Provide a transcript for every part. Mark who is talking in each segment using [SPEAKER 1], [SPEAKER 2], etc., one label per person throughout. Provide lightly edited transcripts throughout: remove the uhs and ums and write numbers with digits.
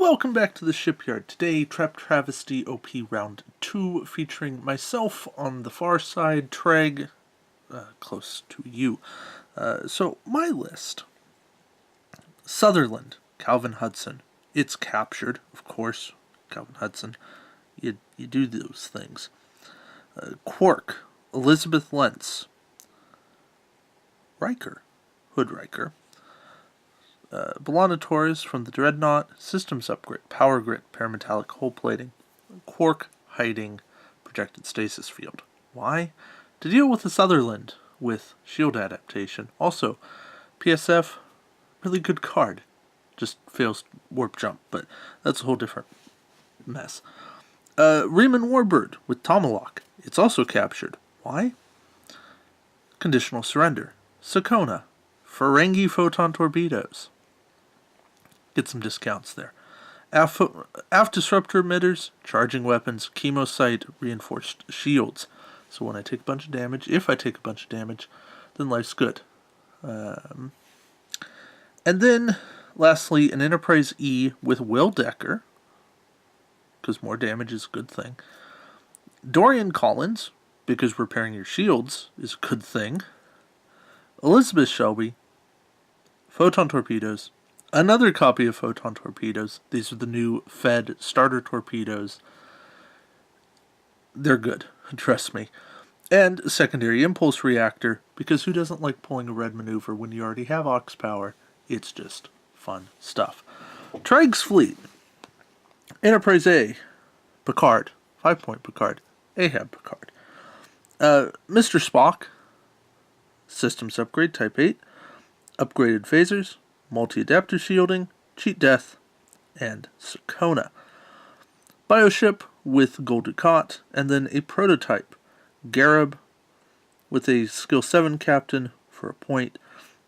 [SPEAKER 1] Welcome back to the shipyard. Today, Travesty OP Round 2, featuring myself on the far side, Treg, close to you. So, my list. Sutherland, Calvin Hudson. It's captured, of course. Calvin Hudson. You do those things. Quark, Elizabeth Lense. Riker, Hood Riker. Torres from the Dreadnoght, Systems Upgrade, Power Grid, Parametallc, Hull Plating. Quark, hiding, Projected Stasis Field. Why? To deal with the Sutherland with shield adaptation. Also, PSF, really good card. Just fails warp jump, but that's a whole different mess. Reman Warbird with Tomalek. It's also captured. Why? Conditional Surrender. Sakonna. Ferengi Photon Torpedoes. Get some discounts there. Aft Disruptor Emitters, Charging Weapons, Kemocite, Reinforced Shields. So when I take a bunch of damage, if I take a bunch of damage, then life's good. And then, lastly, an Enteprise-E with Will Decker, because more damage is a good thing. Dorian Collins, because repairing your shields is a good thing. Elizabeth Shelby, Photon Torpedoes, another copy of Photon Torpedoes. These are the new Fed starter torpedoes. They're good, trust me. And secondary impulse reactor, because who doesn't like pulling a red maneuver when you already have aux power? It's just fun stuff. Treg's fleet. Enteprise-E, Picard, 5-point Picard, Ahab Picard. Mr. Spock, Systems Upgrade, Type 8, upgraded phasers, multi-adapter shielding, cheat death, and Sakonna. Bioship with Gul Dukat, and then a prototype, Gareb, with a skill 7 captain for a point,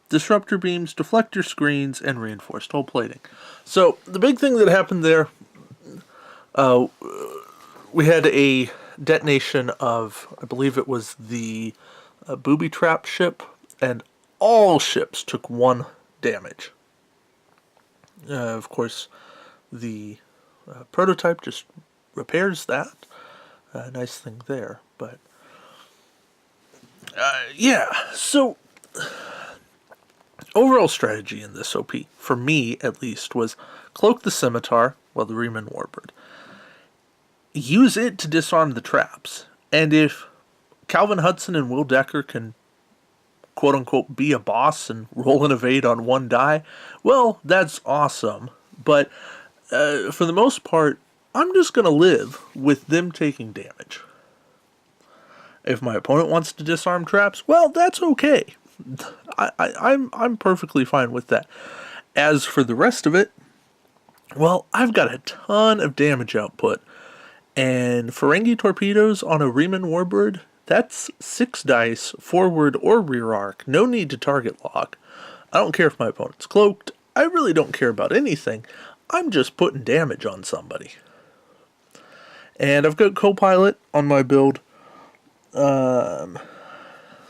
[SPEAKER 1] disruptor beams, deflector screens, and reinforced hull plating. So the big thing that happened there, we had a detonation of, I believe it was the booby trap ship, and all ships took 1 damage. Of course, the prototype just repairs that. Nice thing there, but yeah. So overall strategy in this OP, for me at least, was cloak the scimitar, well, the Reman Warbird. Use it to disarm the traps, and if Calvin Hudson and Will Decker can quote-unquote be a boss and roll and evade on 1 die, well, that's awesome. But for the most part, I'm just going to live with them taking damage. If my opponent wants to disarm traps, well, that's okay. I'm perfectly fine with that. As for the rest of it, well, I've got a ton of damage output. And Ferengi torpedoes on a Reman Warbird, that's 6 dice, forward or rear arc. No need to target lock. I don't care if my opponent's cloaked. I really don't care about anything. I'm just putting damage on somebody. And I've got Copilot on my build. That's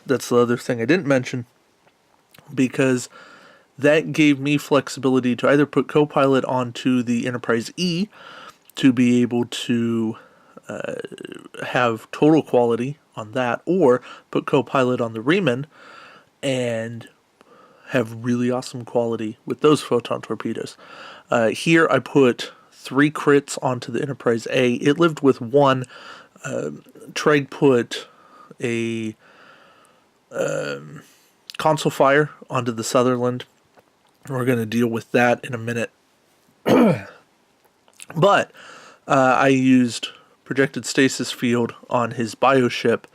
[SPEAKER 1] the other thing I didn't mention, because that gave me flexibility to either put Copilot onto the Enteprise-E to be able to have total quality on that, or put Copilot on the Reman and have really awesome quality with those Photon Torpedoes. Here I put 3 crits onto the Enteprise-A. It lived with 1. Treg put a console fire onto the Sutherland. We're going to deal with that in a minute. But I used projected stasis field on his bioship,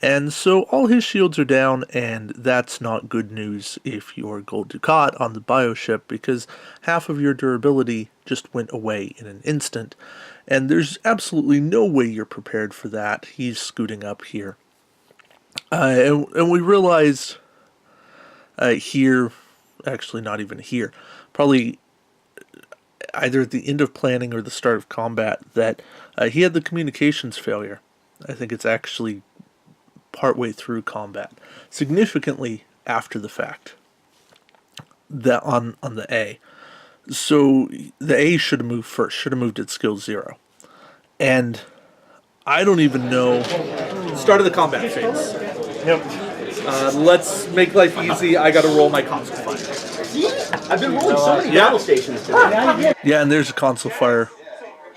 [SPEAKER 1] and so all his shields are down, and that's not good news if you're Gul Dukat on the bioship, because half of your durability just went away in an instant, and there's absolutely no way you're prepared for that. He's scooting up here. And we realized here, actually not even here, probably either at the end of planning or the start of combat, that he had the communications failure. I think it's actually partway through combat, significantly after the fact, that on the A. So the A should have moved first, should have moved at skill 0. And I don't even know. Start of the combat phase.
[SPEAKER 2] Yep.
[SPEAKER 1] Let's make life easy. I got to roll my console fire.
[SPEAKER 3] I've been rolling so many battle stations today.
[SPEAKER 1] Yeah, and there's a console fire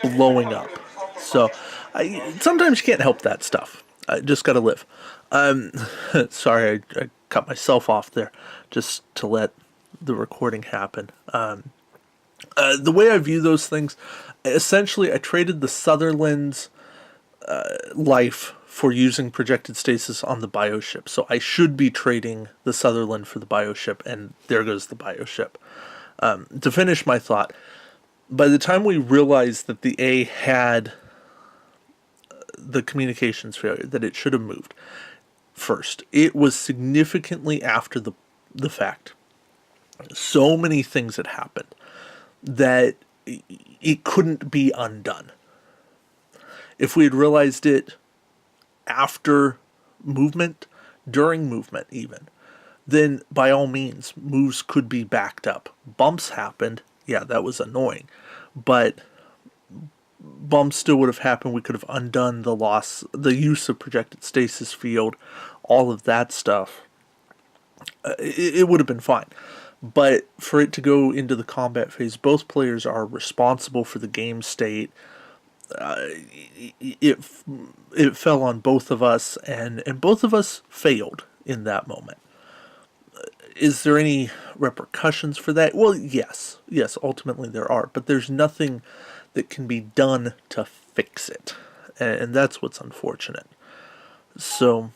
[SPEAKER 1] blowing up. So sometimes you can't help that stuff. I just got to live. Sorry, I cut myself off there just to let the recording happen. The way I view those things, essentially I traded the Sutherland's life for using projected stasis on the Bioship. So I should be trading the Sutherland for the Bioship, and there goes the Bioship. To finish my thought, by the time we realized that the A had the communications failure, that it should have moved first, it was significantly after the fact. So many things had happened that it couldn't be undone. If we had realized it after movement, during movement even, then by all means, moves could be backed up. Bumps happened. Yeah, that was annoying. But bumps still would have happened. We could have undone the loss, the use of projected stasis field, all of that stuff. It would have been fine. But for it to go into the combat phase, both players are responsible for the game state. It fell on both of us, and both of us failed in that moment. Is there any repercussions for that? Well, yes, ultimately there are, but there's nothing that can be done to fix it, and that's what's unfortunate. So,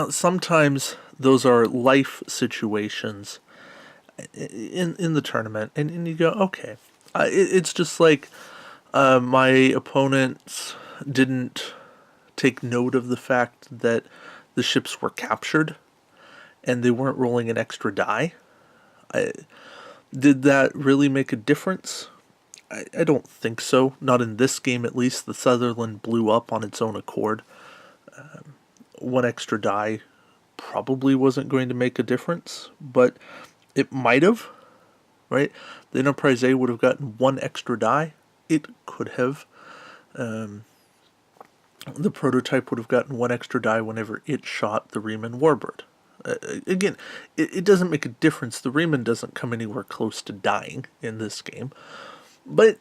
[SPEAKER 1] sometimes those are life situations in the tournament, and you go, okay, it's just like my opponents didn't take note of the fact that the ships were captured and they weren't rolling an extra die. Did that really make a difference? I don't think so. Not in this game, at least. The Sutherland blew up on its own accord. One extra die probably wasn't going to make a difference, but it might have, right? The Enteprise-E would have gotten one extra die. It could have. The prototype would have gotten one extra die whenever it shot the Reman Warbird. Again, it doesn't make a difference. The Reman doesn't come anywhere close to dying in this game. But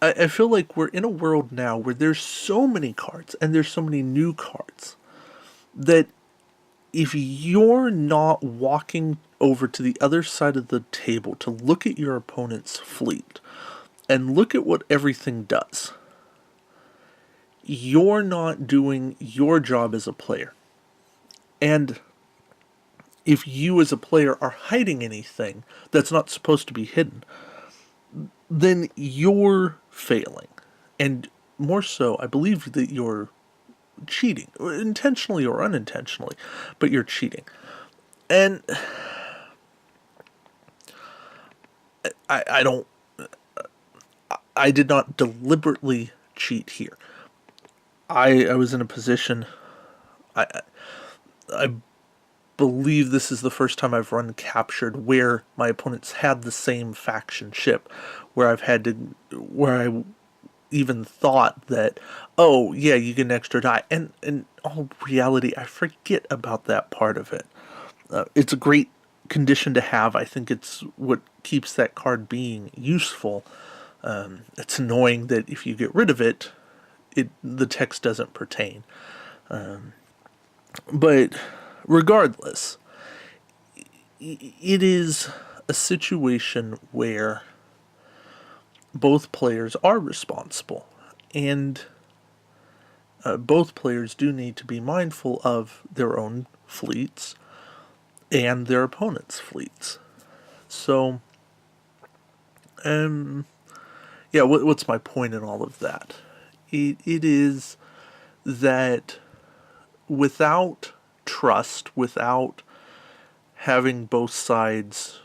[SPEAKER 1] I feel like we're in a world now where there's so many cards, and there's so many new cards, that if you're not walking over to the other side of the table to look at your opponent's fleet and look at what everything does, you're not doing your job as a player. And if you as a player are hiding anything that's not supposed to be hidden, then you're failing. And more so, I believe that you're cheating, intentionally or unintentionally, but you're cheating. And I did not deliberately cheat here. I was in a position, I believe this is the first time I've run captured where my opponents had the same faction ship, where I even thought that, oh yeah, you get an extra die, and in all reality I forget about that part of it. It's a great condition to have. I think it's what keeps that card being useful. It's annoying that if you get rid of it, the text doesn't pertain. But regardless, it is a situation where both players are responsible, and both players do need to be mindful of their own fleets and their opponent's fleets. So, yeah, what's my point in all of that? It is that without trust, without having both sides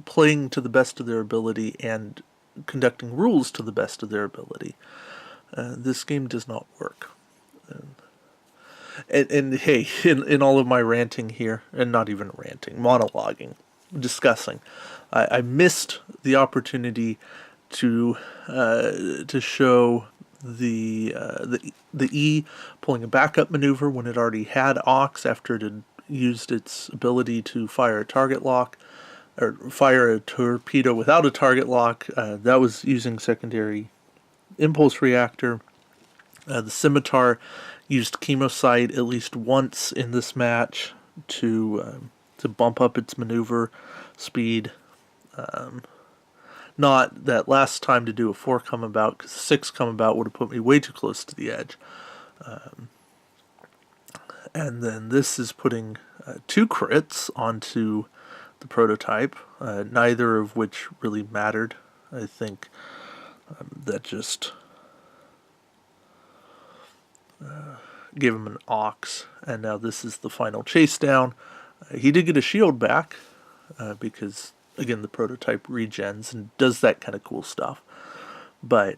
[SPEAKER 1] playing to the best of their ability and conducting rules to the best of their ability, this game does not work. And hey, in all of my ranting here, and not even ranting, monologuing, discussing, I missed the opportunity to show the E pulling a backup maneuver when it already had Ox after it had used its ability to fire a target lock, or fire a torpedo without a target lock. That was using secondary impulse reactor. The Scimitar used Kemocite at least once in this match to bump up its maneuver speed. Not that last time to do a 4 come about, because 6 come about would have put me way too close to the edge. And then this is putting 2 crits onto the prototype, neither of which really mattered. I think that just gave him an Ox, and now this is the final chase down. He did get a shield back, because, again, the prototype regens and does that kind of cool stuff. But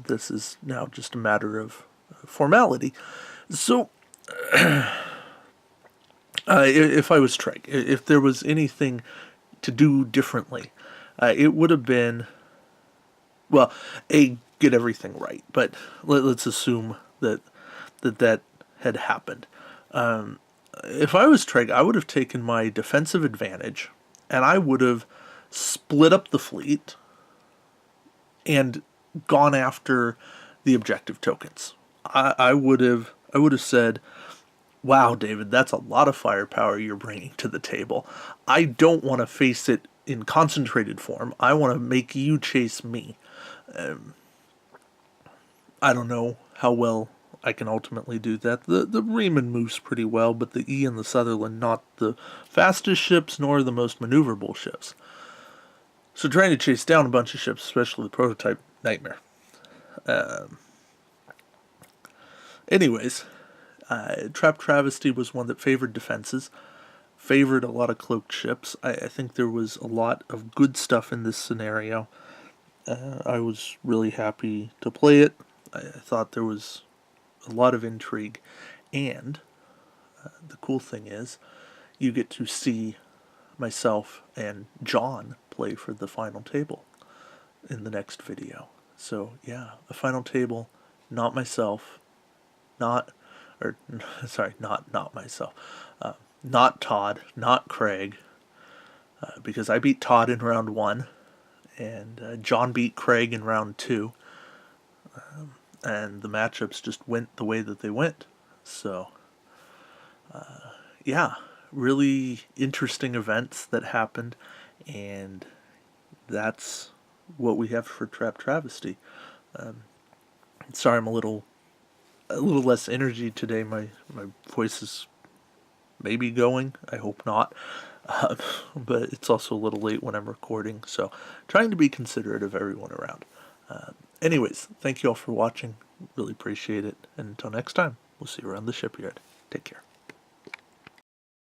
[SPEAKER 1] this is now just a matter of formality. So, if I was Treg, if there was anything to do differently, it would have been, well, get everything right. But let's assume that had happened. If I was Treg, I would have taken my defensive advantage, and I would have split up the fleet and gone after the objective tokens. I would have said, "Wow, David, that's a lot of firepower you're bringing to the table. I don't want to face it in concentrated form. I want to make you chase me." I don't know how well I can ultimately do that. The Reman moves pretty well, but the E and the Sutherland, not the fastest ships, nor the most maneuverable ships. So trying to chase down a bunch of ships, especially the prototype, nightmare. Anyways, Travesty was one that favored defenses, favored a lot of cloaked ships. I think there was a lot of good stuff in this scenario. I was really happy to play it. I thought there was a lot of intrigue, and the cool thing is you get to see myself and John play for the final table in the next video. So yeah, the final table, not myself, not myself, not Todd, not Craig, because I beat Todd in round 1, and John beat Craig in round 2. And the matchups just went the way that they went. So, yeah, really interesting events that happened, and that's what we have for Travesty. Sorry, I'm a little less energy today. My voice is maybe going. I hope not. But it's also a little late when I'm recording, so trying to be considerate of everyone around. Anyways, thank you all for watching. Really appreciate it. And until next time, we'll see you around the shipyard. Take care.